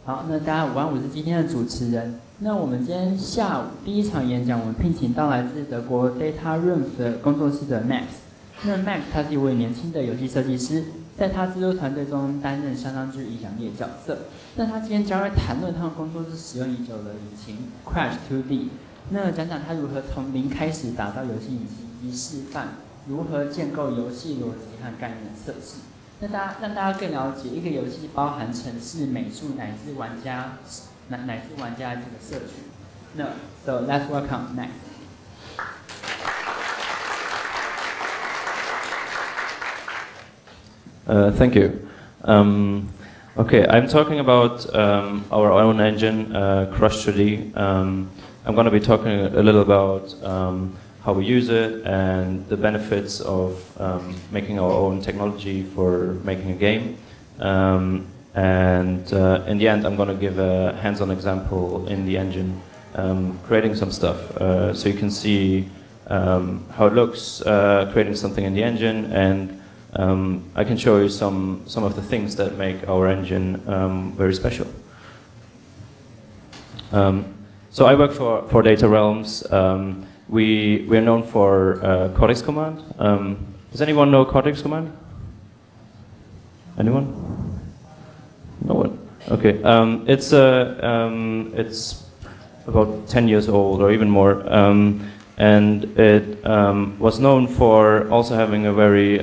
好，那大家午安，我是今天的主持人。那我们今天下午第一场演讲，我们聘请到来自德国 Data Realms 的工作室的 Max。那 Max 他是一位年轻的游戏设计师，在他制作团队中担任相当具影响力的角色。那他今天将会谈论他们工作室使用已久的引擎 Crush2D， 那讲讲他如何从零开始打造游戏引擎，以及示范如何建构游戏逻辑和概念的测试。那让大家更了解一个游戏包含程式、美术乃至玩家的这个社群。那 So let's welcome Max. Thank you. Okay, I'm talking about our own engine, Crush2D. I'm going to be talking a little about how we use it and the benefits of making our own technology for making a game. And in the end, I'm going to give a hands-on example in the engine, creating some stuff. So you can see how it looks, creating something in the engine, and I can show you some of the things that make our engine very special. So I work for Data Realms. We are known for Cortex Command. Does anyone know Cortex Command? Anyone? No one. Okay. It's about 10 years old or even more, and it was known for also having a very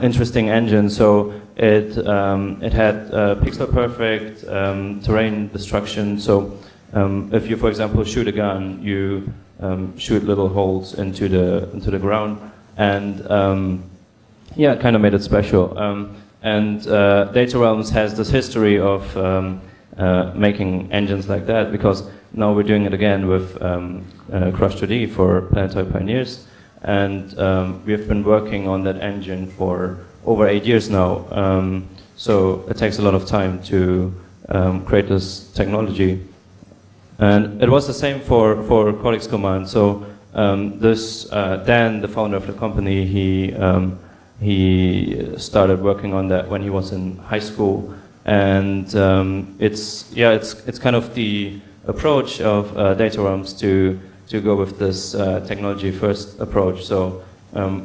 interesting engine. So it had pixel perfect terrain destruction. So if you, for example, shoot a gun, you shoot little holes into the ground, and yeah, it kind of made it special. And Data Realms has this history of making engines like that, because now we're doing it again with Crush2D for Planetoid Pioneers, and we have been working on that engine for over 8 years now. So it takes a lot of time to create this technology. And it was the same for Cortex Command. So Dan, the founder of the company, he started working on that when he was in high school, and it's kind of the approach of Data Realms to go with this technology first approach. So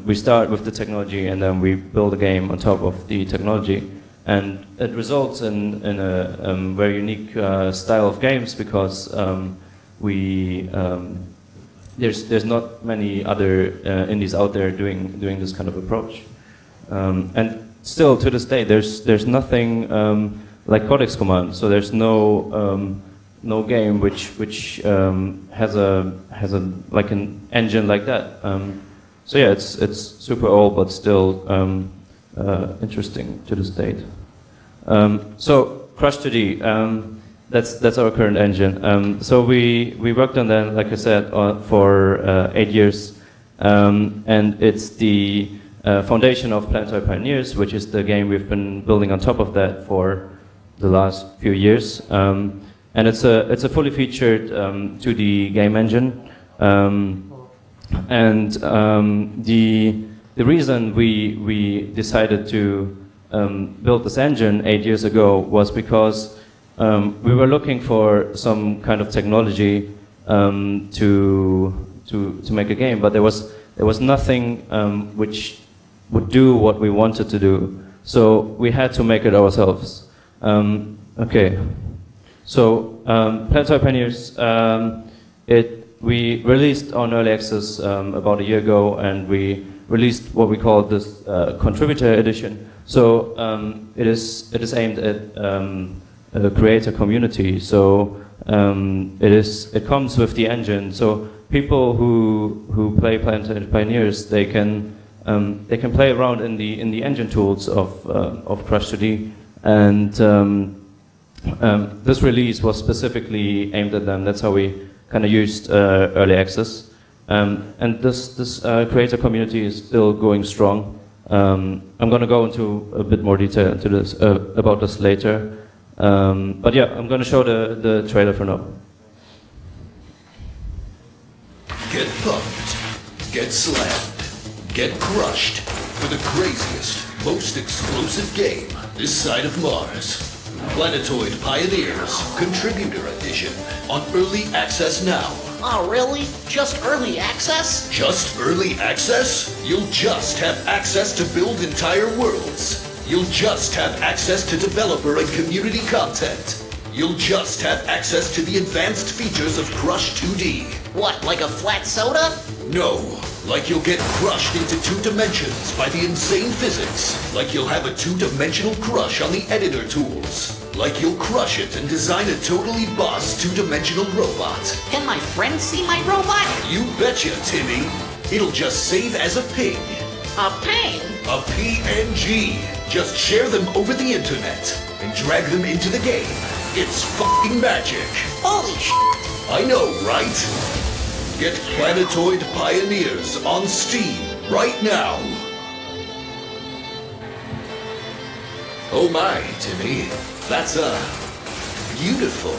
we start with the technology and then we build a game on top of the technology. And it results in a very unique style of games, because there's not many other indies out there doing this kind of approach. And still to this day, there's nothing like Cortex Command. So there's no game which has a like an engine like that. So yeah, it's super old, but still interesting to this date. So Crush2D, that's our current engine. So we worked on that, like I said, for 8 years, and it's the foundation of Planetoid Pioneers, which is the game we've been building on top of that for the last few years. And it's a fully featured 2D game engine. And the reason we decided to build this engine 8 years ago was because we were looking for some kind of technology to make a game, but there was nothing which would do what we wanted to do. So we had to make it ourselves. Okay. So Planetoid Pioneers, we released on early access about a year ago, and we released what we call this contributor edition. So it is aimed at a creator community. So it comes with the engine. So people who play Planetoid Pioneers, they can play around in the engine tools of Crush2D, and this release was specifically aimed at them. That's how we kind of used early access, and this creator community is still going strong. I'm going to go into a bit more detail into this about this later, but yeah, I'm going to show the trailer for now. Get pumped, get slammed, get crushed for the craziest, most explosive game this side of Mars. Planetoid Pioneers, Contributor Edition, on Early Access now. Oh, really? Just early access? Just early access? You'll just have access to build entire worlds. You'll just have access to developer and community content. You'll just have access to the advanced features of Crush2D. What, like a flat soda? No, like you'll get crushed into 2 dimensions by the insane physics. Like you'll have a 2-dimensional crush on the editor tools. Like you'll crush it and design a totally boss 2-dimensional robot. Can my friend see my robot? You betcha, Timmy. It'll just save as a ping. A ping? A PNG. Just share them over the internet and drag them into the game. It's fucking magic. Holy shit. I know, right? Get Planetoid Pioneers on Steam right now. Oh my, Timmy. That's, beautiful.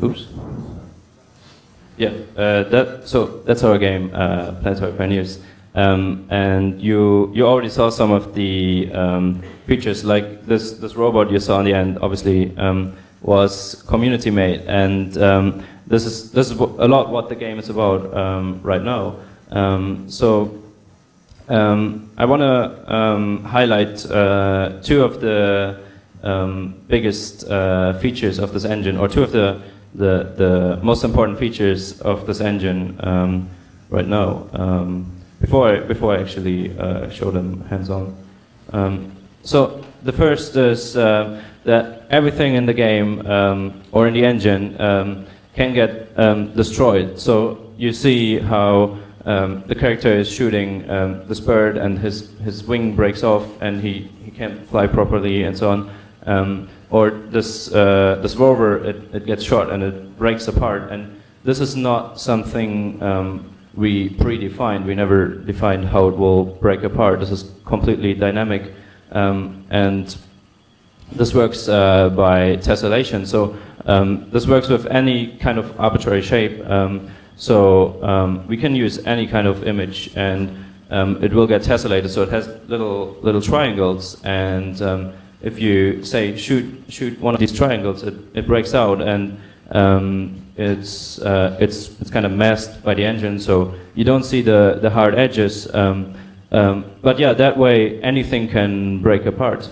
Oops. Yeah, that's our game, Planetoid Pioneers. And you already saw some of the features, like this robot you saw in the end, obviously, was community made, and this is a lot what the game is about right now. I want to highlight 2 of the biggest features of this engine, or 2 of the most important features of this engine right now. Before I actually show them hands-on. So the first is that everything in the game or in the engine can get destroyed. So you see how the character is shooting this bird and his wing breaks off and he can't fly properly and so on. Or this rover, it gets shot and it breaks apart. And this is not something we predefined. We never defined how it will break apart. This is completely dynamic. And this works by tessellation. So this works with any kind of arbitrary shape. We can use any kind of image and it will get tessellated. So it has little triangles, and if you say shoot one of these triangles, it breaks out, and it's kind of masked by the engine, so you don't see the hard edges. But yeah, that way anything can break apart.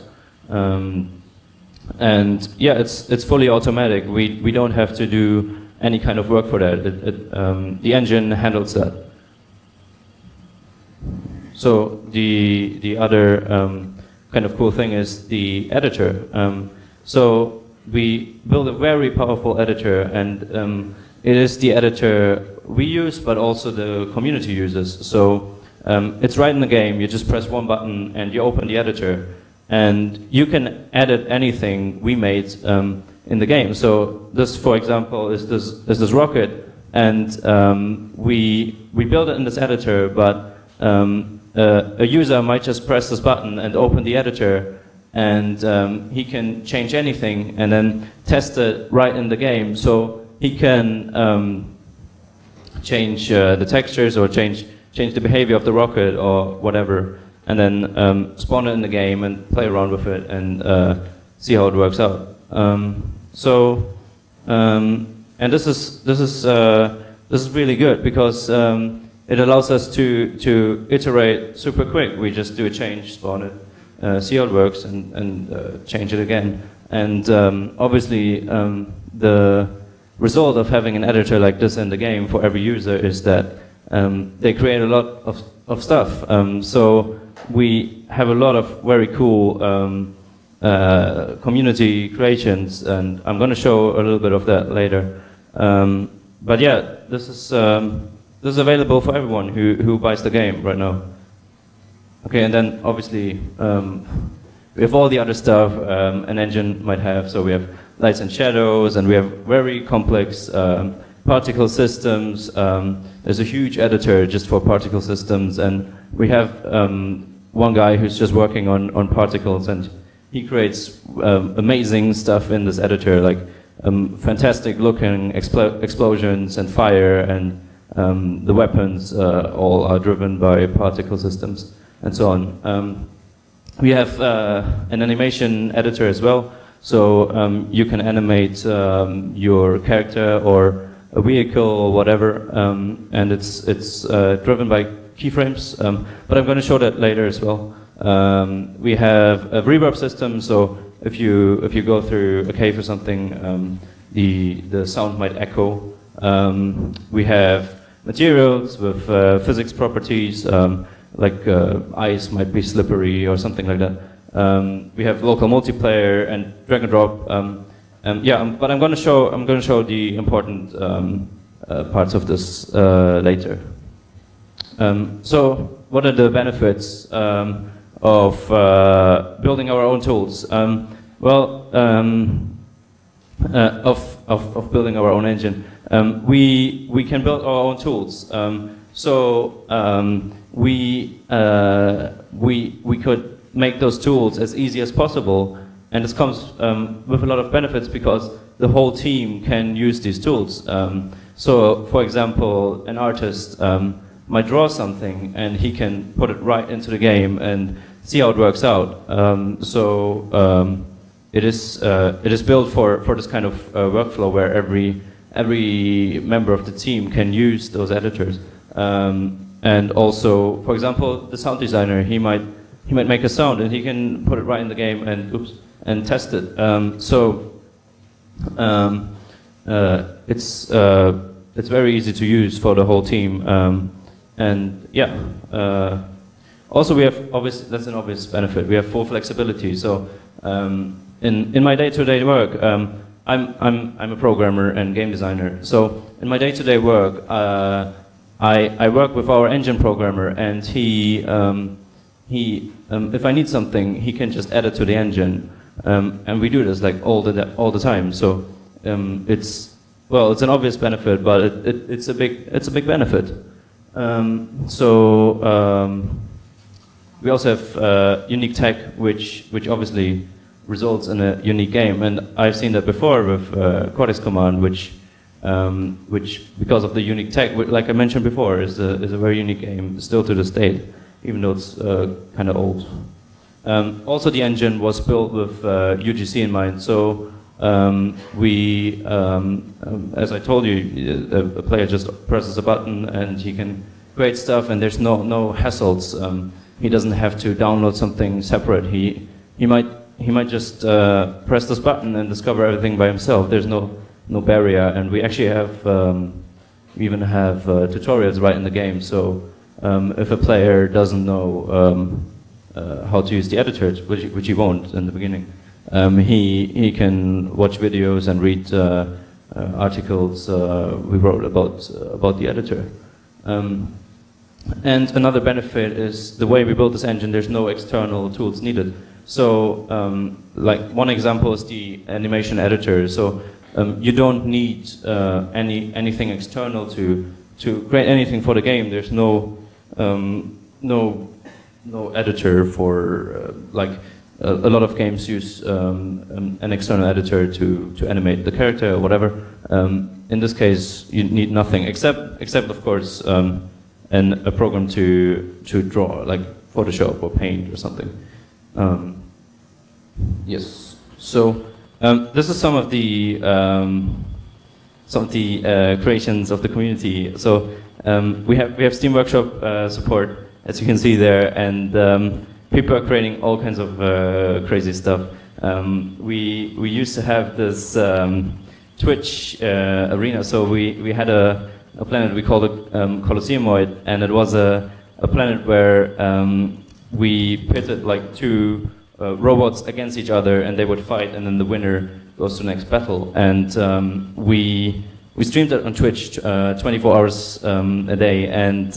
And yeah, it's fully automatic. We don't have to do any kind of work for that. The engine handles that. So the other kind of cool thing is the editor. So we build a very powerful editor, and it is the editor we use, but also the community uses. So it's right in the game. You just press one button and you open the editor, and you can edit anything we made in the game. So this, for example, is this rocket, and we built it in this editor, but a user might just press this button and open the editor, and he can change anything and then test it right in the game. So he can change the textures or change the behavior of the rocket or whatever, and then spawn it in the game and play around with it and see how it works out. And this is really good because it allows us to iterate super quick. We just do a change, spawn it, see how it works, and change it again. And obviously, the result of having an editor like this in the game for every user is that they create a lot of stuff. So we have a lot of very cool community creations, and I'm going to show a little bit of that later. But yeah, this is available for everyone who buys the game right now. Okay, and then obviously we have all the other stuff an engine might have. So we have lights and shadows, and we have very complex particle systems. There's a huge editor just for particle systems, and we have one guy who's just working on particles, and he creates amazing stuff in this editor. Like fantastic looking explosions and fire, and the weapons all are driven by particle systems and so on. We have an animation editor as well, so you can animate your character or a vehicle or whatever, and it's driven by keyframes, but I'm going to show that later as well. We have a reverb system, so if you go through a cave or something, the sound might echo. We have materials with physics properties, like ice might be slippery or something like that. We have local multiplayer and drag and drop. But I'm going to show the important parts of this later. So, what are the benefits of building our own tools? Of building our own engine, we can build our own tools. We could make those tools as easy as possible, and this comes with a lot of benefits because the whole team can use these tools. So, for example, an artist might draw something and he can put it right into the game and see how it works out. It is built for this kind of workflow where every member of the team can use those editors. And also, for example, the sound designer, he might make a sound and he can put it right in the game and test it. It's very easy to use for the whole team. Also, we have that's an obvious benefit. We have full flexibility. So in my day-to-day work, I'm a programmer and game designer. So in my day-to-day work, I work with our engine programmer, and he if I need something, he can just add it to the engine, and we do this like all the time. So it's an obvious benefit, but it's a big benefit. We also have unique tech, which obviously results in a unique game, and I've seen that before with Cortex Command, which because of the unique tech, like I mentioned before, is a very unique game still to this day, even though it's kind of old. Also, the engine was built with UGC in mind, so as I told you, a player just presses a button and he can create stuff, and there's no hassles. He doesn't have to download something separate. He might just press this button and discover everything by himself. There's no barrier, and we actually have we even have tutorials right in the game. So if a player doesn't know how to use the editor, which he won't in the beginning, he can watch videos and read articles we wrote about the editor. And another benefit is the way we build this engine. There's no external tools needed. So, like one example is the animation editor. So you don't need anything external to create anything for the game. There's no editor for like a lot of games use an external editor to animate the character or whatever. In this case, you need nothing except of course a program to draw, like Photoshop or Paint or something. Yes. So this is some of the creations of the community. So we have Steam Workshop support, as you can see there, and people are creating all kinds of crazy stuff. We used to have this Twitch arena. So we had a planet we called it Colosseumoid, and it was a planet where we pitted like two robots against each other, and they would fight, and then the winner goes to the next battle. And we streamed it on Twitch 24 hours a day, and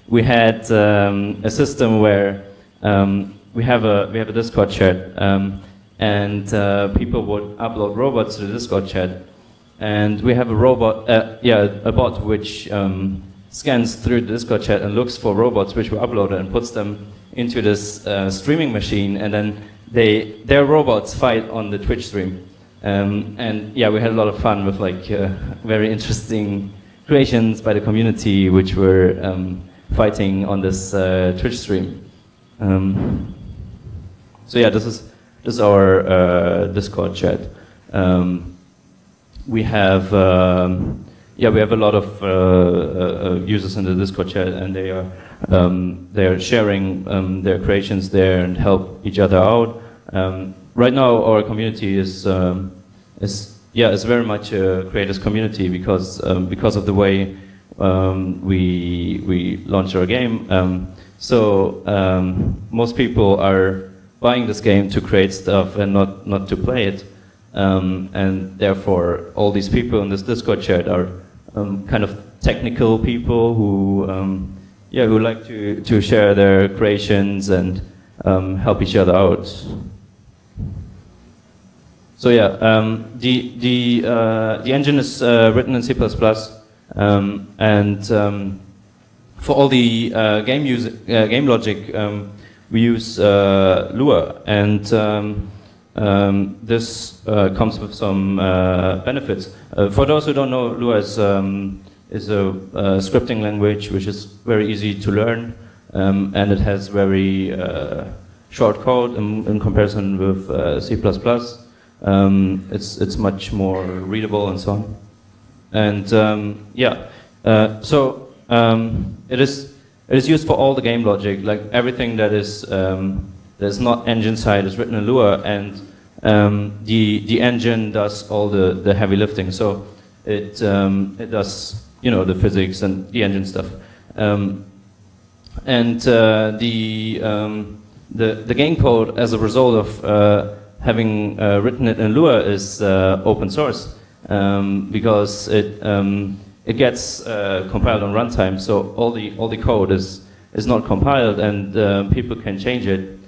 we had a system where we have a Discord chat, and people would upload robots to the Discord chat, and we have a robot, a bot which scans through the Discord chat and looks for robots which were uploaded and puts them into this streaming machine, and then their robots fight on the Twitch stream. And yeah, we had a lot of fun with like very interesting creations by the community, which were fighting on this Twitch stream. So yeah, this is our Discord chat. We have a lot of users in the Discord chat, and they are sharing their creations there and help each other out. Right now, our community is very much a creators community because of the way we launch our game. So most people are buying this game to create stuff and not to play it. And therefore, all these people in this Discord chat are kind of technical people who like to share their creations and help each other out. So yeah, the engine is written in C++, and for all the game logic, we use Lua, and this comes with some benefits. For those who don't know, Lua is a scripting language which is very easy to learn, and it has very short code in comparison with C++. It's much more readable and so on. And so it is used for all the game logic, like everything that is that's not engine side is written in Lua, and the engine does all the heavy lifting. So it does the physics and the engine stuff, and the game code as a result of having written it in Lua is open source, because it gets compiled on runtime. So all the code is not compiled, and people can change it,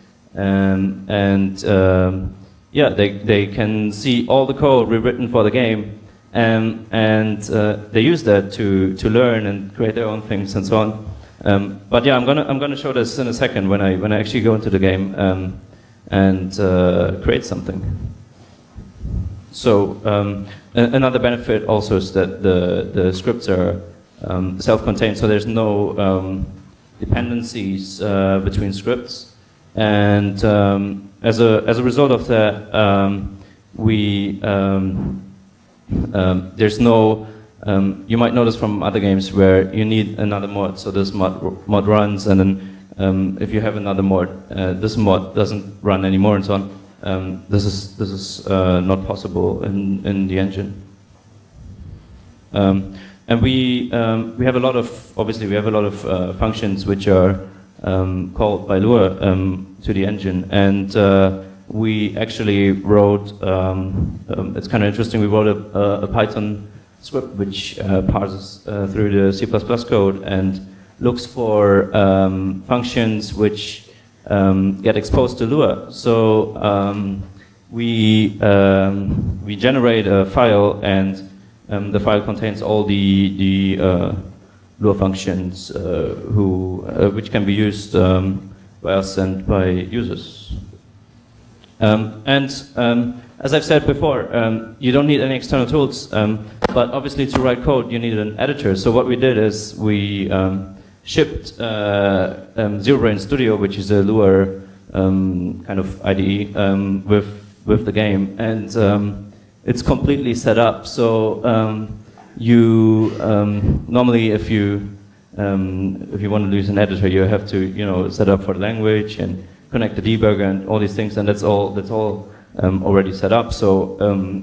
they can see all the code rewritten for the game, and they use that to learn and create their own things and so on. But yeah, I'm gonna show this in a second when I actually go into the game and create something. So another benefit also is that the scripts are self-contained, so there's no dependencies between scripts, and as a result of that, there's no you might notice from other games where you need another mod, so this mod runs, and then if you have another mod, this mod doesn't run anymore, and so on. This is not possible in the engine. And we have a lot of functions which are called by Lua to the engine, and we actually wrote. It's kind of interesting. We wrote a Python script which parses through the C++ code and looks for functions which get exposed to Lua. So we generate a file, and the file contains all the Lua functions which can be used by us and by users. As I've said before, you don't need any external tools, but obviously to write code you need an editor. So what we did is we shipped Zero Brain Studio, which is a Lua kind of IDE, with the game, and it's completely set up. So you normally, if you want to use an editor, you have to set up for the language and connect the debugger and all these things, and that's all already set up. So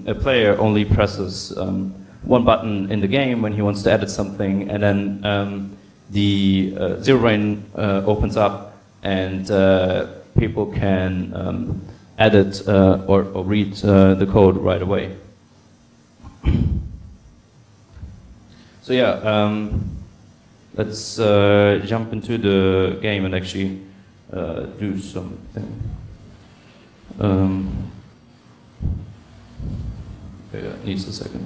a player only presses one button in the game when he wants to edit something, and then the Zero Brain opens up, and people can edit or read the code right away. So yeah, let's jump into the game and actually do something. Okay, it needs a second.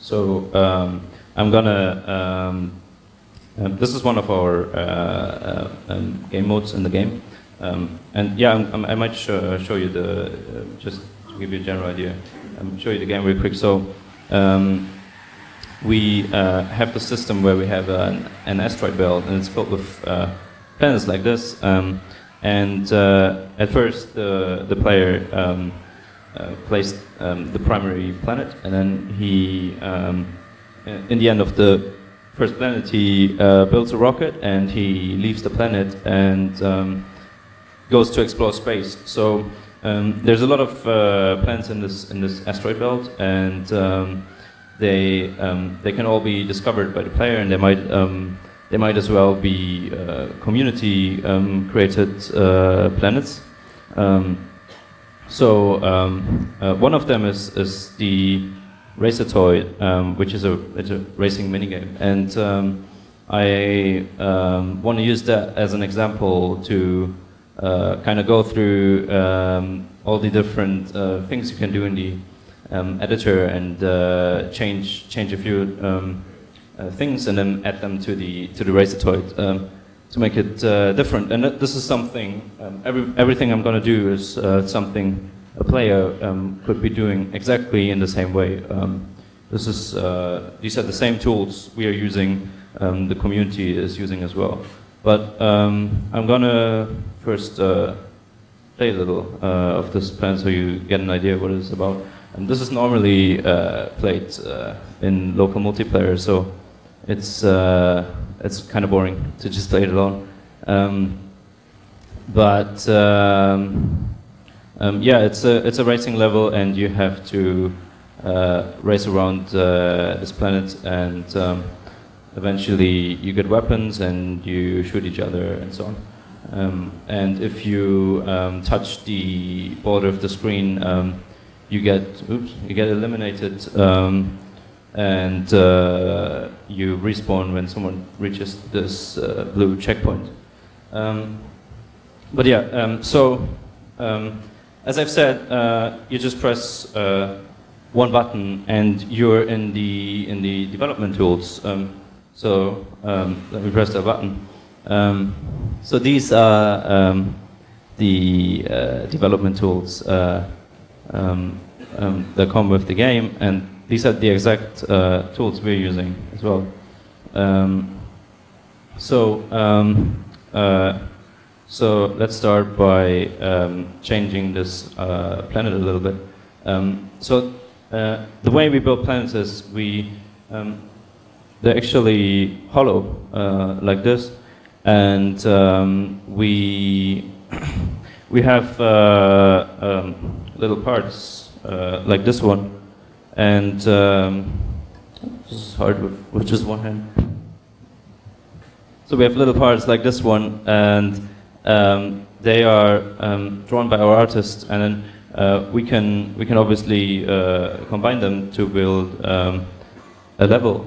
So I'm gonna. This is one of our game modes in the game, and yeah, I might show you the just to give you a general idea. Show you the game real quick. So we have the system where we have an asteroid belt, and it's filled with planets like this. And at first, the player placed the primary planet, and then he, in the end of the first planet, he builds a rocket, and he leaves the planet and goes to explore space. So there's a lot of planets in this asteroid belt, and they can all be discovered by the player, and they might as well be community created planets. So one of them is the Racertoid, which is it's a racing minigame, and I want to use that as an example to kind of go through all the different things you can do in the editor and change a few things and then add them to the Racertoid to make it different. And this is something. Everything I'm going to do is something a player could be doing exactly in the same way. These are the same tools we are using. The community is using as well. But I'm going to first play a little of this plan so you get an idea what it's about. And this is normally played in local multiplayer, so it's kind of boring to just play it alone. Yeah, it's a racing level, and you have to race around this planet, and eventually you get weapons and you shoot each other and so on. And if you touch the border of the screen, you get eliminated, and you respawn when someone reaches this blue checkpoint. But yeah, so as I've said, you just press one button and you're in the development tools. So let me press that button. So these are the development tools that come with the game, and these are the exact tools we're using as well. So let's start by changing this planet a little bit. The way we build planets is they're actually hollow like this, and we have little parts like this one, and this is hard with just one hand. So we have little parts like this one, and they are drawn by our artists, and then we can obviously combine them to build a level.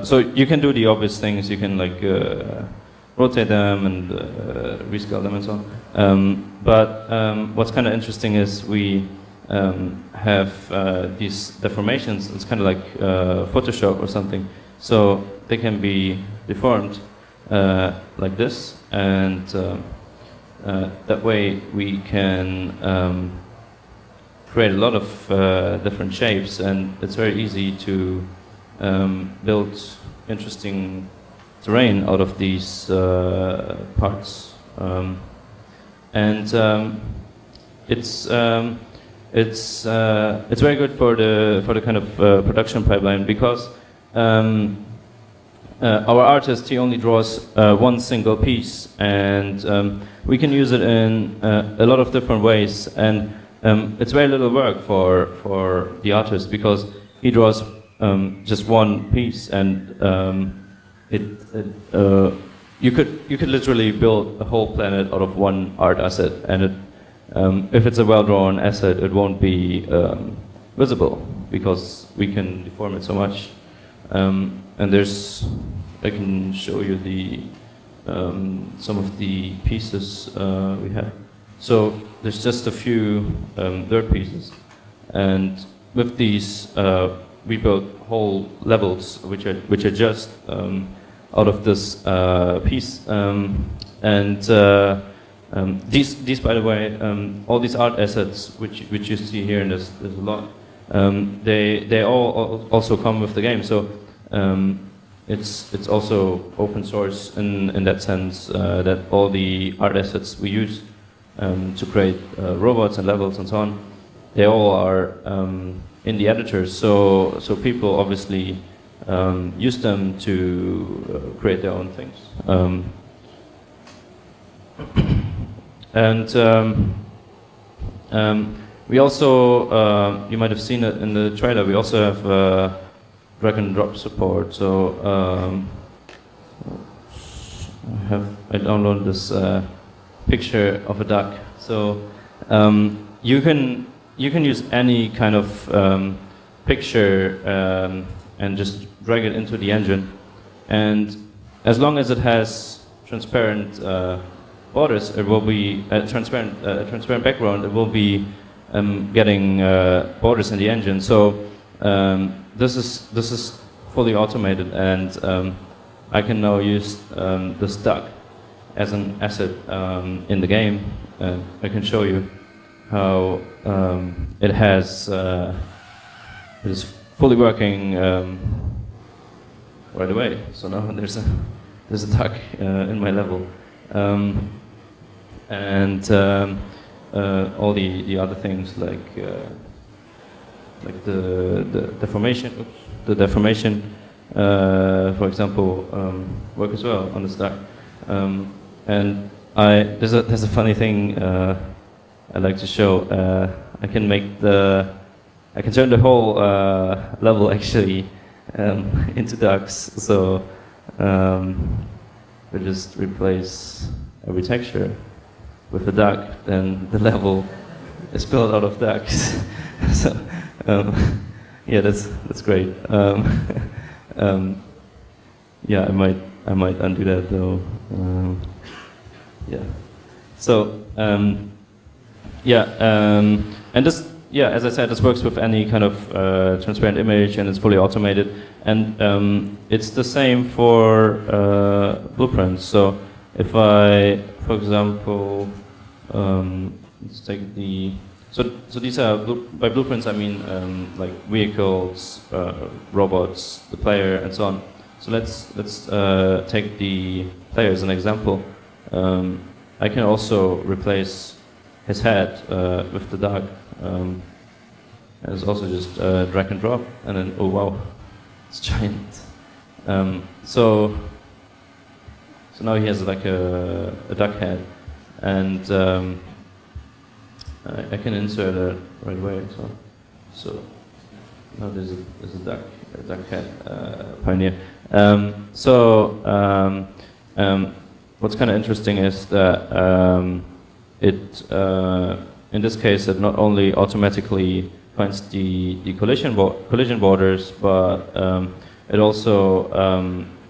So you can do the obvious things. You can like rotate them and rescale them and so on. What's kind of interesting is we have these deformations. It's kind of like Photoshop or something. So they can be deformed like this, and that way we can create a lot of different shapes, and it's very easy to build interesting terrain out of these parts. It's very good for the kind of production pipeline, because our artist, he only draws one single piece, and we can use it in a lot of different ways, and it's very little work for the artist, because he draws just one piece, and you could literally build a whole planet out of one art asset, and if it's a well-drawn asset, it won't be visible, because we can deform it so much. And I can show you some of the pieces we have. So there's just a few dirt pieces, and with these we built whole levels which are just out of this piece, and these by the way, all these art assets which you see here, and there's a lot, they all also come with the game. So it's also open source in that sense, that all the art assets we use to create robots and levels and so on, they all are in the editors. So people obviously use them to create their own things. And we also, you might have seen it in the trailer, we also have drag and drop support. So I downloaded this picture of a duck. So you can use any kind of picture and just drag it into the engine, and as long as it has transparent borders, it will be transparent background. It will be getting borders in the engine. So this is fully automated, and I can now use this duck as an asset in the game. I can show you how it is fully working right away. So now there's a duck in my level, and all the other things like the deformation. Oops, the deformation, for example, work as well on the duck. And there's a funny thing I'd like to show. I can turn the whole level actually into ducks. So we just replace every texture with a duck, then the level is built out of ducks. So yeah, that's great. Yeah, I might undo that though. Yeah. So and this, yeah, as I said, this works with any kind of transparent image, and it's fully automated. And it's the same for blueprints. So if I, for example, let's take the so these are by blueprints I mean like vehicles, robots, the player, and so on. So let's take the player as an example. I can also replace his head with the dog. It's also just drag and drop, and then oh wow, it's giant. So now he has like a duck head, and I can insert it right away. So now there's a duck head pioneer. What's kind of interesting is that in this case, it not only automatically finds the collision borders, but it also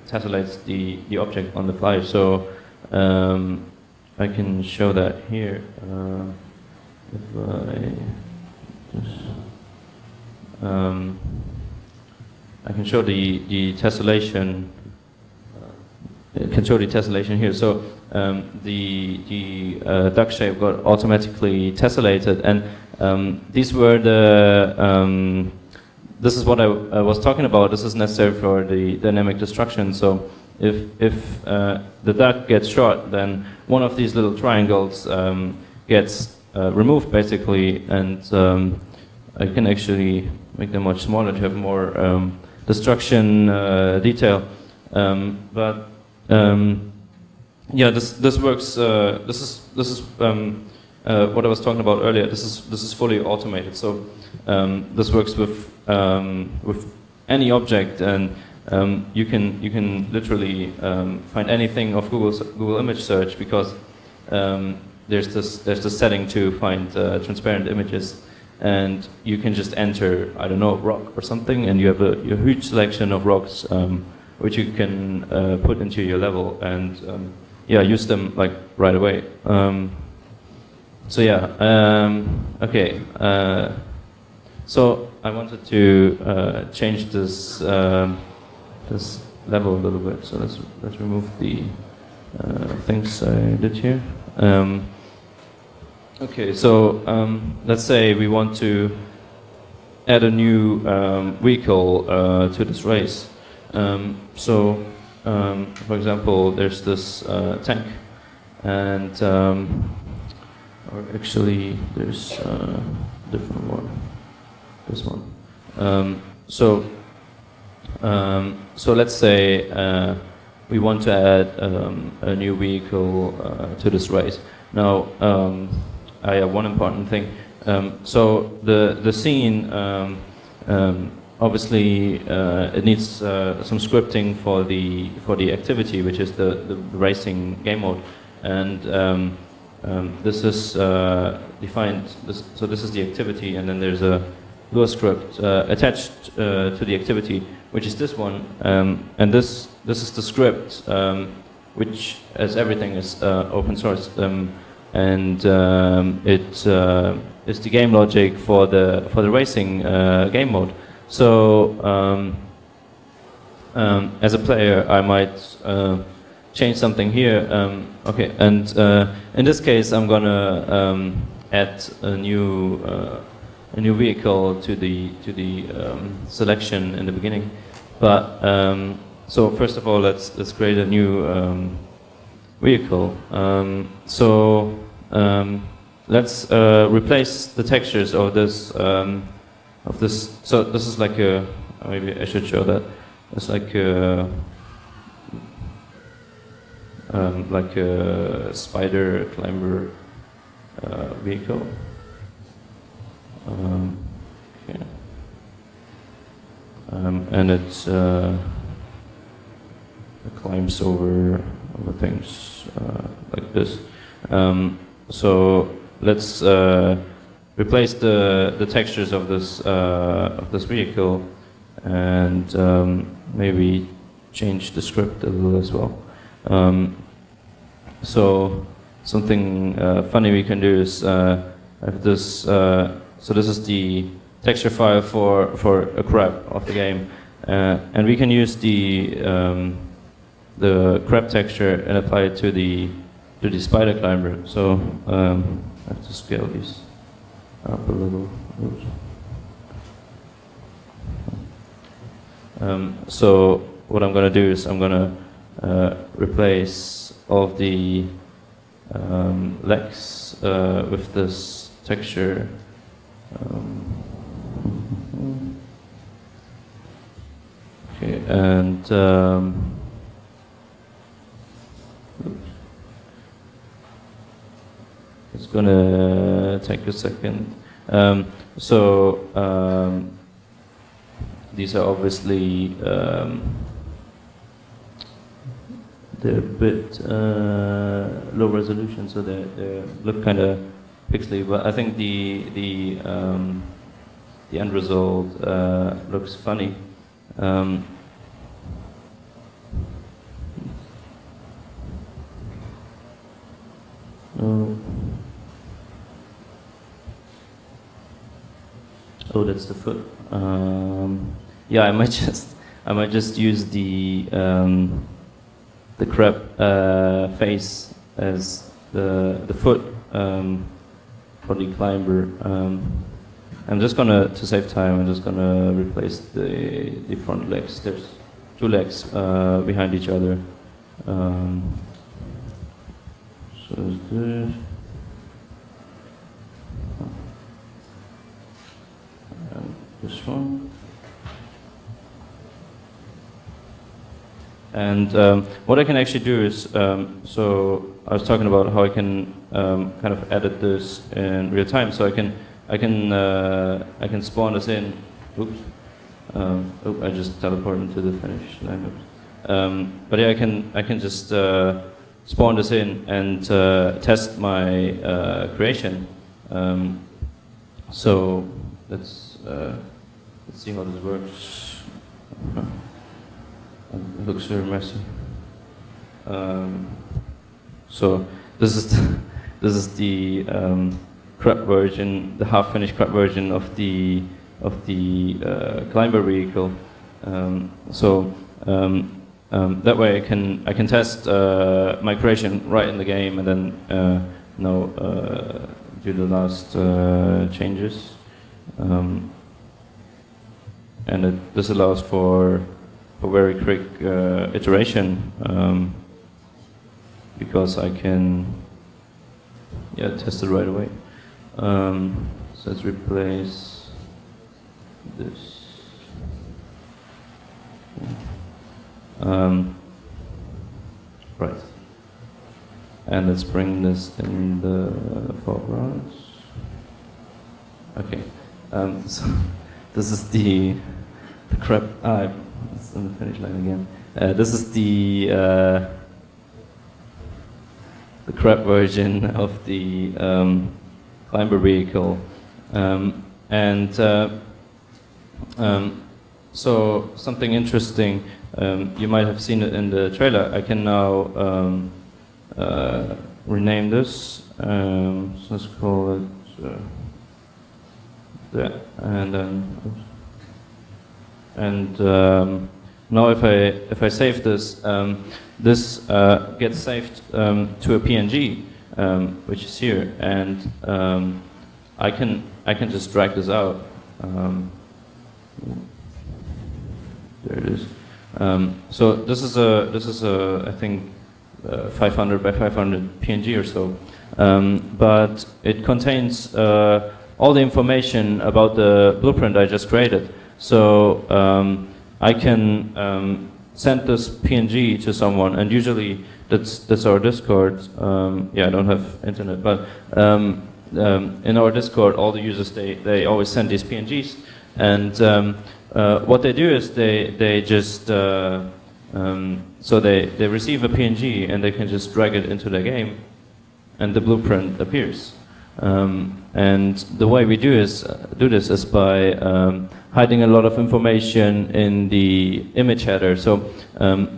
tessellates the object on the fly. So I can show that here. If I just, I can show the tessellation. It can show the tessellation here. So the duck shape got automatically tessellated, and these were the. This is what I was talking about. This is necessary for the dynamic destruction. So if the duck gets shot, then one of these little triangles gets removed basically, and I can actually make them much smaller to have more destruction detail. But yeah, this works. This is what I was talking about earlier. This is fully automated. So this works with any object, and you can literally find anything of Google image search, because there's this setting to find transparent images, and you can just enter, I don't know, rock or something, and you have a huge selection of rocks which you can put into your level, and yeah, use them like right away. So yeah, okay. So I wanted to change this this level a little bit. So let's remove the things I did here. Okay, so let's say we want to add a new vehicle to this race. So, for example, there's this tank, and or actually there's a different one. This one. So let's say we want to add a new vehicle to this race. Now, I have one important thing. So the scene, obviously, it needs some scripting for the activity, which is the racing game mode, and this is defined. So this is the activity, and then there's a Lua script attached to the activity, which is this one, and this is the script, which, as everything, is open source, and it is the game logic for the racing game mode. So as a player, I might change something here. Okay, and in this case, I'm gonna add a new vehicle to the selection in the beginning. But so first of all, let's create a new vehicle. Let's replace the textures of this. So this is like a, maybe I should show that. It's like a spider climber vehicle. Okay. And it climbs over things like this. So let's replace the textures of this vehicle, and maybe change the script a little as well. So something funny we can do is have this. So this is the texture file for a crab of the game, and we can use the crab texture and apply it to the spider climber. So I have to scale these up a little. So what I'm going to do is I'm going to replace all of the legs with this texture. Okay, and it's gonna take a second. These are obviously they're a bit low resolution, so they look kind of pixely. But I think the end result looks funny. Oh, that's the foot. Yeah, I might just use the crab face as the foot for the climber. I'm just gonna, to save time, I'm just gonna replace the front legs. There's two legs behind each other. So this. And this one. And what I can actually do is, so I was talking about how I can kind of edit this in real time. So I can spawn this in. Oops. Oh, I just teleported into the finish line. Oops. But yeah, I can just spawn this in and test my creation. So let's see how this works. It looks very messy. So this is this is the crap version, the half-finished crap version of the climber vehicle. That way I can test my creation right in the game, and then do the last changes. And this allows for a very quick iteration, because I can test it right away. So let's replace this. Right. And let's bring this in the foreground. Okay. So this is the crap. It's on the finish line again. This is the crap version of the climber vehicle, so something interesting. You might have seen it in the trailer. I can now rename this. So let's call it that, and now if I save this, this gets saved to a PNG, which is here, and I can just drag this out. There it is. So this is a I think 500 by 500 PNG or so, but it contains all the information about the blueprint I just created. So I can send this PNG to someone, and usually that's our Discord. Yeah, I don't have internet, but in our Discord, all the users they always send these PNGs, and what they do is they just so they receive a PNG and they can just drag it into their game, and the blueprint appears. And the way we do this is by hiding a lot of information in the image header. So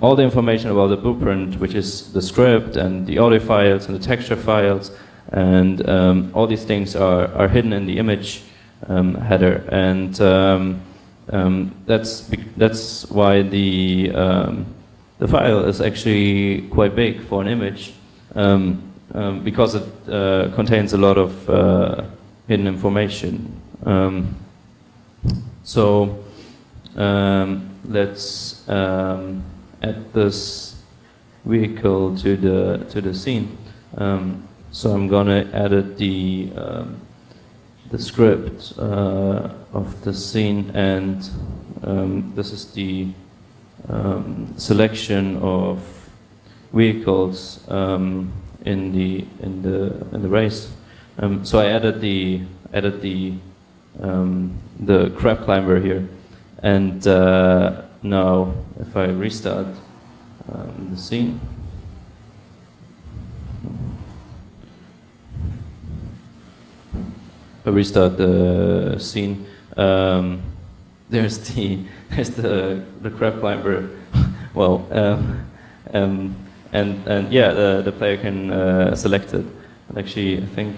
all the information about the blueprint, which is the script and the audio files and the texture files, and all these things are hidden in the image header, and that's why the file is actually quite big for an image, because it contains a lot of hidden information. So let's add this vehicle to the scene. So I'm gonna edit the script of the scene, and this is the selection of vehicles in the race. So I added the crab climber here, and now if I restart the scene. If I restart the scene, there's the crab climber. Well, and yeah, the player can select it. And actually, I think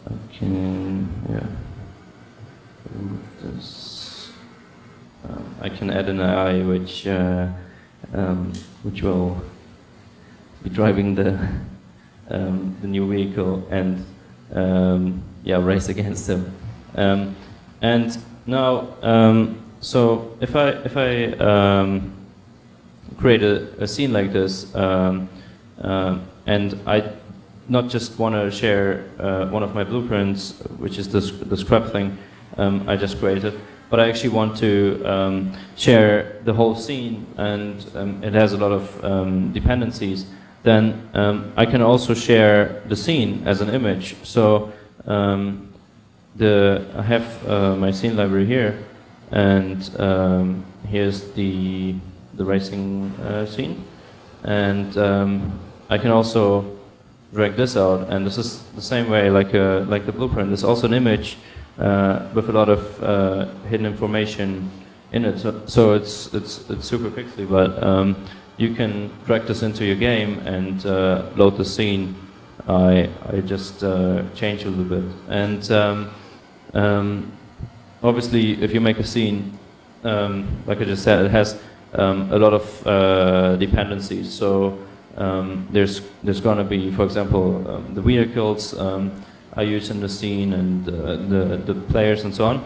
I can remove this. I can add an AI which will be driving the new vehicle and race against them. And now, so if I create a scene like this, and I not just want to share one of my blueprints, which is the scrap thing I just created, but I actually want to share the whole scene, and it has a lot of dependencies, then I can also share the scene as an image. So I have my scene library here, and here's the racing scene, and I can also drag this out, and this is the same way like the blueprint. It's also an image with a lot of hidden information in it. So it's super pixely, but you can drag this into your game and load the scene. I just change a little bit, and obviously if you make a scene, like I just said, it has a lot of dependencies. So there's going to be, for example, the vehicles I use in the scene, and the players and so on,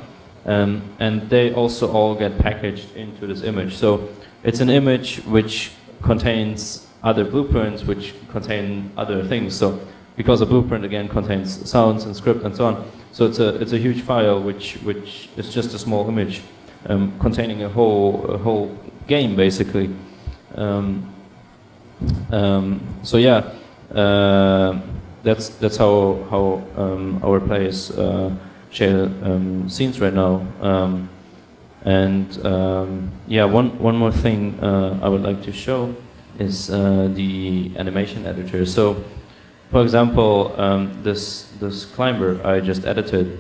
and they also all get packaged into this image. So it's an image which contains other blueprints which contain other things. So because a blueprint again contains sounds and script and so on, so it's a huge file which is just a small image containing a whole game basically. So yeah, that's how our players share scenes right now. Yeah, one more thing I would like to show is the animation editor. So, for example, this climber I just edited,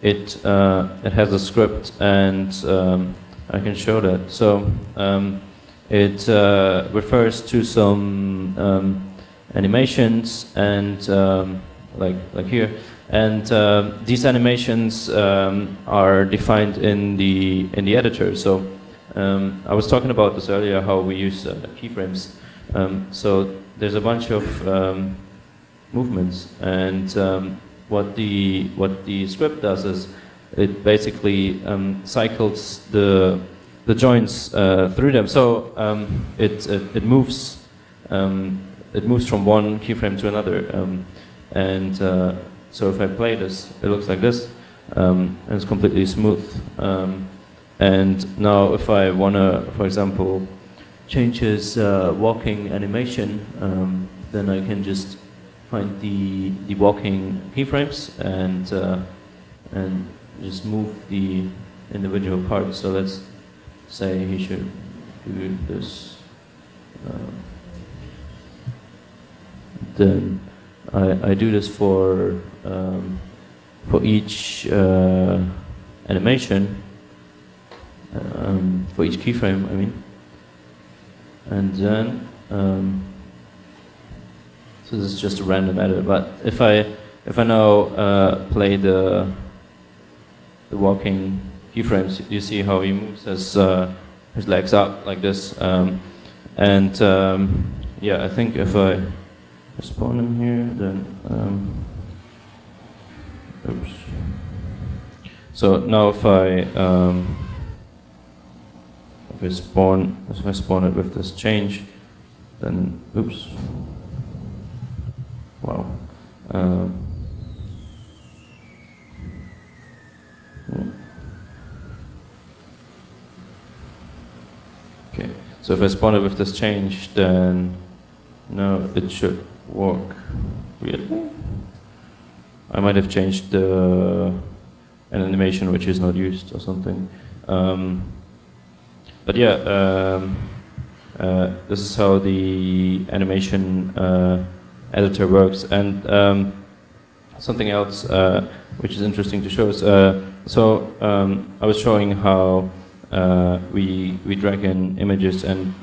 it has a script, and I can show that. So it refers to some animations, and like here. And these animations are defined in the editor. So I was talking about this earlier, how we use keyframes. So there's a bunch of movements, and what the script does is it basically cycles the joints through them. So it moves from one keyframe to another, so if I play this, it looks like this, and it's completely smooth. And now if I want to, for example, change his walking animation, then I can just find the walking keyframes and just move the individual parts. So let's say he should do this. Then I do this for each animation, for each keyframe, I mean, and then so this is just a random edit. But if I now play the walking keyframes, you see how he moves his legs up like this, and yeah, I think if I spawn him here, then oops. So now if I spawn it with this change, then oops. Wow. Okay. So if I spawn it with this change, then now it should work. Really? I might have changed an animation which is not used or something. But yeah, this is how the animation editor works. And something else which is interesting to show is, I was showing how we drag in images, and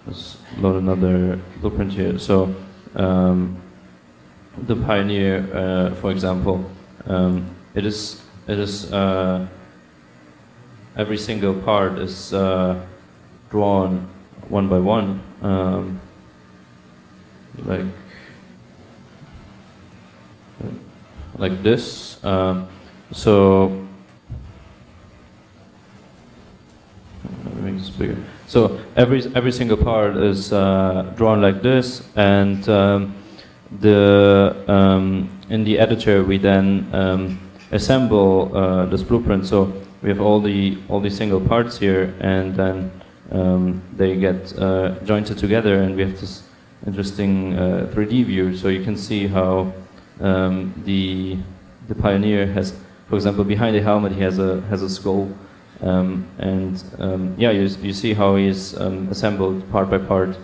let's load another blueprint here. So the Pioneer, for example, it is every single part is drawn one by one, like this. So let me make this bigger. So every single part is drawn like this, and in the editor we then assemble this blueprint. So we have all the single parts here, and then they get jointed together, and we have this interesting 3D view. So you can see how the Pioneer has, for example, behind the helmet he has a skull, and yeah, you see how he's assembled part by part,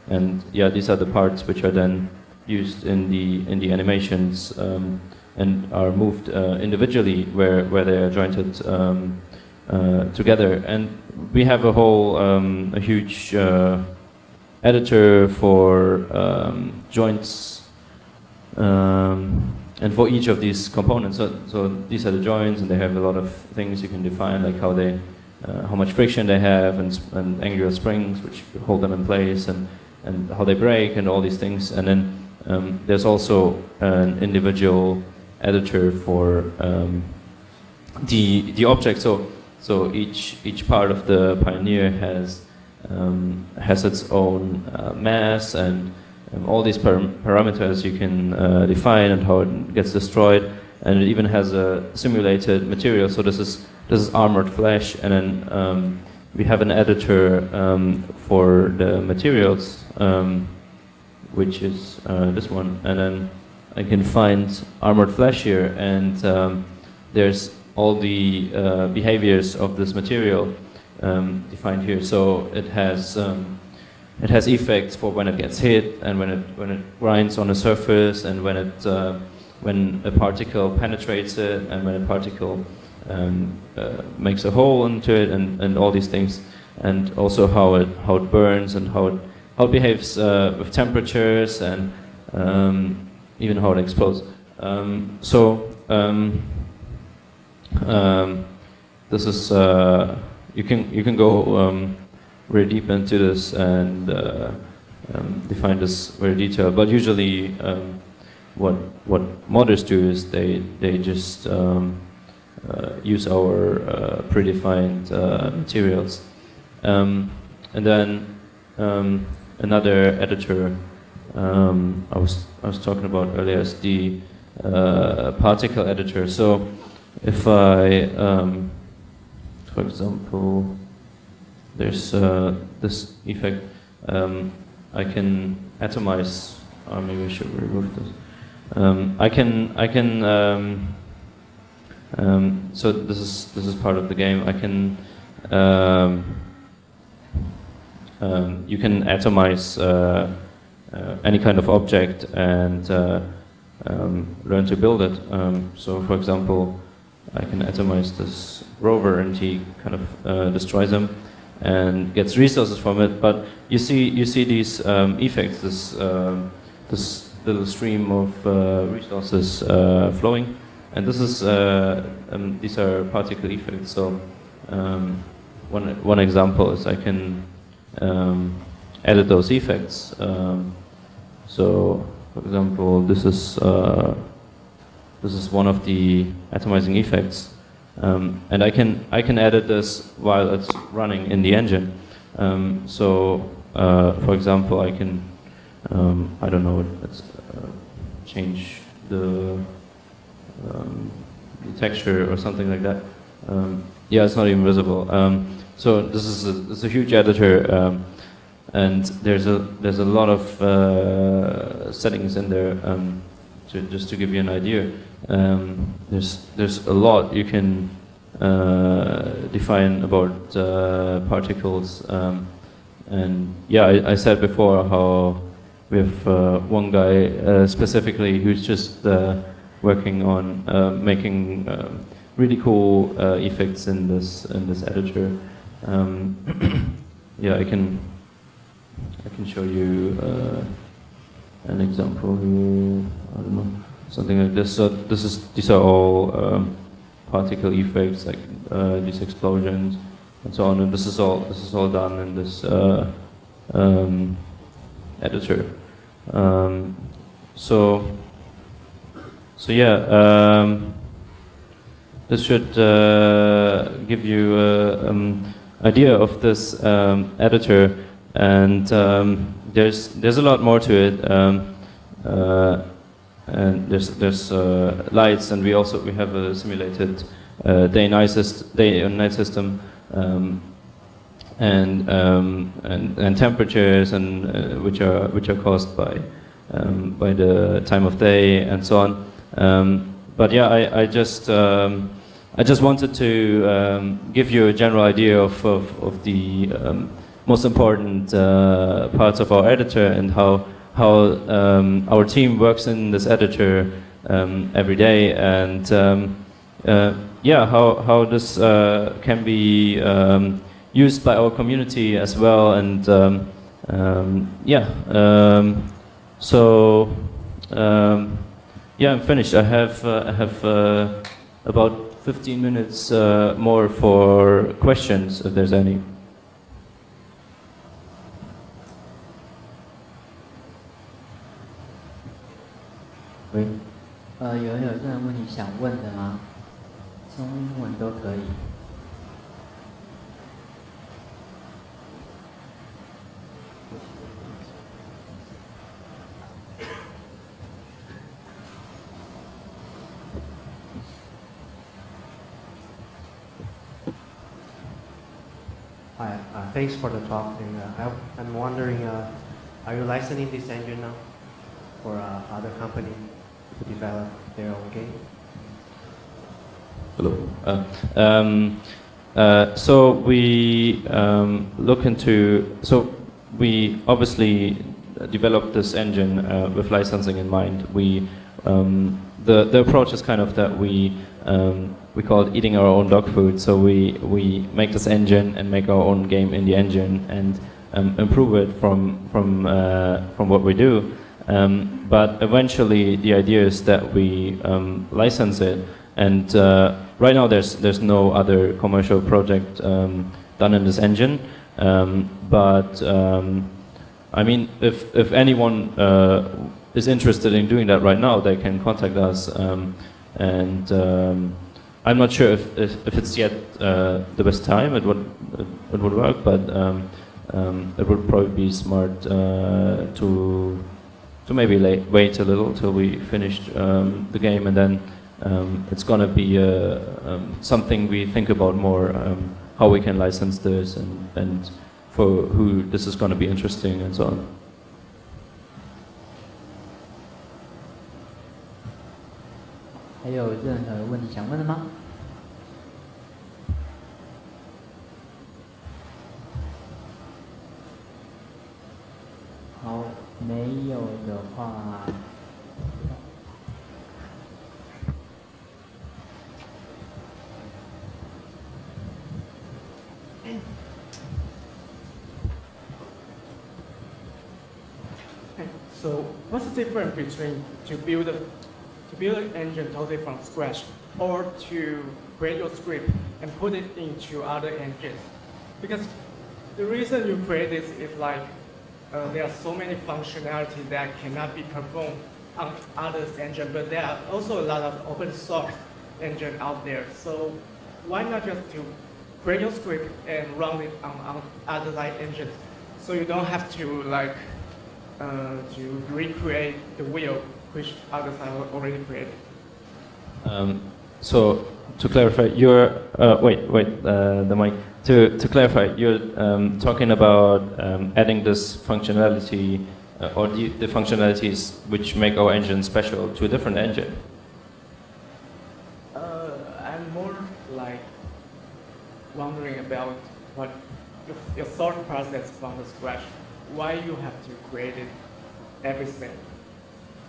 and yeah, these are the parts which are then used in the animations, and are moved individually where they are jointed together. And we have a whole a huge editor for joints and for each of these components. So these are the joints, and they have a lot of things you can define, like how they how much friction they have, and angular springs which hold them in place, and how they break, and all these things. And then there's also an individual editor for the object. So each part of the Pioneer has its own mass, and all these parameters you can define, and how it gets destroyed. And it even has a simulated material. So this is armored flesh, and then we have an editor for the materials, which is this one. And then I can find armored flesh here, and there's all the behaviors of this material defined here. So it has effects for when it gets hit, and when it grinds on a surface, and when a particle penetrates it, and when a particle makes a hole into it, and all these things, and also how it burns, and how it behaves with temperatures, and even how it explodes. This is you can go very deep into this and define this very detailed. But usually, what modders do is they just use our predefined materials, and then another editor I was talking about earlier is the particle editor. So if I, for example, there's this effect, I can atomize. Maybe I should remove this. So this is part of the game. I can you can atomize any kind of object and learn to build it. So for example, I can atomize this rover, and he kind of destroys him and gets resources from it. But you see these effects, this little stream of resources flowing, and this is these are particle effects. So one example is I can edit those effects. So for example, this is one of the atomizing effects, and I can edit this while it's running in the engine. For example, I can I don't know, let's change the texture or something like that. Yeah, it's not even visible. So this is a huge editor, and there's a lot of settings in there. Just to give you an idea, there's a lot you can define about particles. And yeah, I said before how we have one guy specifically who's just working on making really cool effects in this editor. Yeah, I can show you an example here. I don't know, something like this. So these are all particle effects, like these explosions and so on. And this is all done in this editor. So yeah, this should give you an idea of this editor, and there's a lot more to it. And there's lights, and we have a simulated day and night system, and temperatures, and which are caused by the time of day and so on. But yeah, I just wanted to give you a general idea of the most important parts of our editor, and how our team works in this editor every day. And yeah, how this can be used by our community as well, and yeah. So yeah, I'm finished. I have about 15 minutes more for questions, if there's any. 喂，有任何问题想问的吗？中英文都可以。Hi, thanks for the talk. And I'm wondering, are you licensing this engine now for other companies to develop their own game? Hello. So we look into. So we obviously developed this engine with licensing in mind. We the approach is kind of that we call it eating our own dog food. So we make this engine and make our own game in the engine and improve it from what we do. But eventually, the idea is that we license it. And right now, there's no other commercial project done in this engine. But I mean, if anyone is interested in doing that right now, they can contact us. And I'm not sure if it's yet the best time. It would work, but it would probably be smart to maybe wait a little till we finished the game, and then it's gonna be something we think about more, how we can license this and for who this is gonna be interesting and so on. 还有任何问题想问的吗？好，没有的话，So what's the difference between to build an engine totally from scratch or to create your script and put it into other engines? Because the reason you create this is like there are so many functionality that cannot be performed on others' engine, but there are also a lot of open source engine out there. So why not just to create your script and run it on other like engines, so you don't have to like to recreate the wheel which others have already created. So to clarify, you're the mic. To clarify, you're talking about adding this functionality or the functionalities which make our engine special to a different engine. I'm more like wondering about what your thought process from the scratch. Why you have to create it everything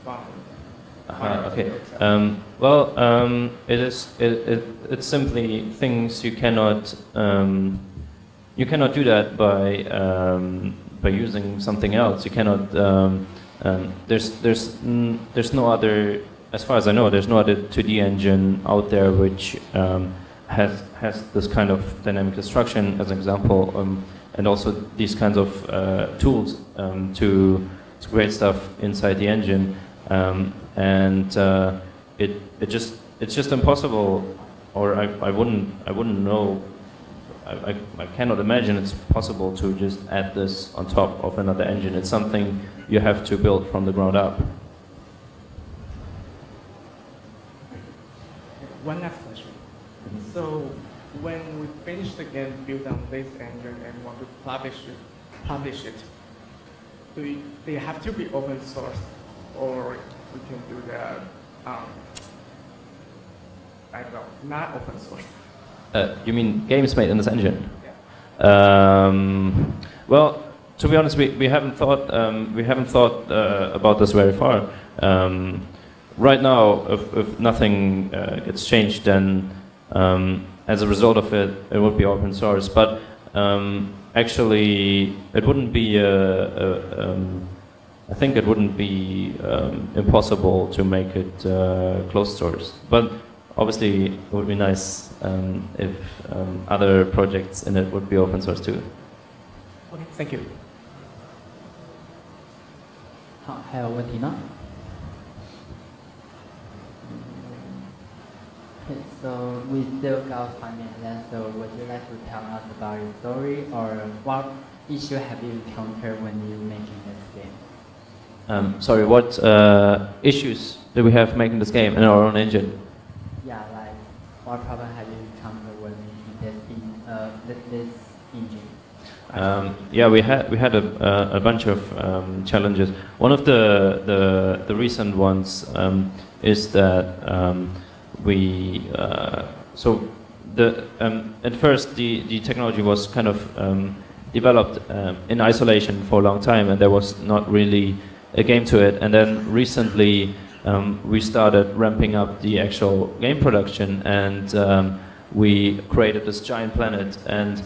from Okay. It's simply things you cannot do that by using something else. You cannot. There's no other, as far as I know, there's no other 2D engine out there which has this kind of dynamic destruction as an example, and also these kinds of tools to create stuff inside the engine. It's just impossible, or I wouldn't know. I cannot imagine it's possible to just add this on top of another engine. It's something you have to build from the ground up. One last question. So when we finish the game built on this engine and want to publish it, do they have to be open source, or we can do that? I don't know, not open source. You mean games made in this engine? Yeah. Well, to be honest, we haven't thought about this very far. Right now, if nothing gets changed, then as a result of it, it would be open source. But actually, it wouldn't be I think it wouldn't be impossible to make it closed source. But obviously, it would be nice if other projects in it would be open source too. Okay, thank you. 好，还有问题吗？ Okay, so we still got 5 minutes left. So would you like to tell us about your story, or what issue have you encountered when you making this game? Sorry, what issues do we have making this game in our own engine? Yeah, like what problem have you encountered when making this engine? Yeah, we had a bunch of challenges. One of the recent ones is that we at first the technology was kind of developed in isolation for a long time, and there was not really a game to it. And then recently we started ramping up the actual game production, and we created this giant planet, and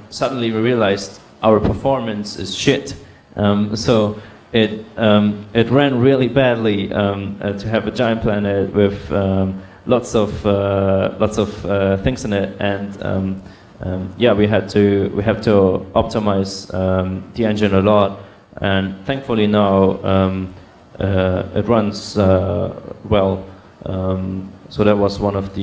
suddenly we realized our performance is shit. So it ran really badly to have a giant planet with lots of things in it, and yeah, we have to optimize the engine a lot. And thankfully now it runs well. So that was one of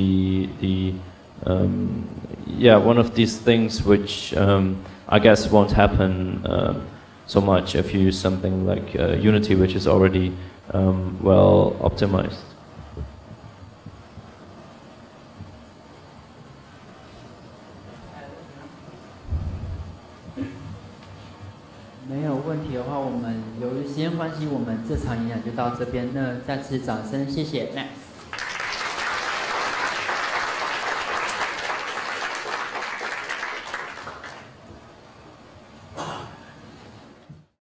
one of these things which I guess won't happen so much if you use something like Unity, which is already well optimized. 没有问题的话，我们由于时间关系，我们这场演讲就到这边。那再次掌声，谢谢 Max。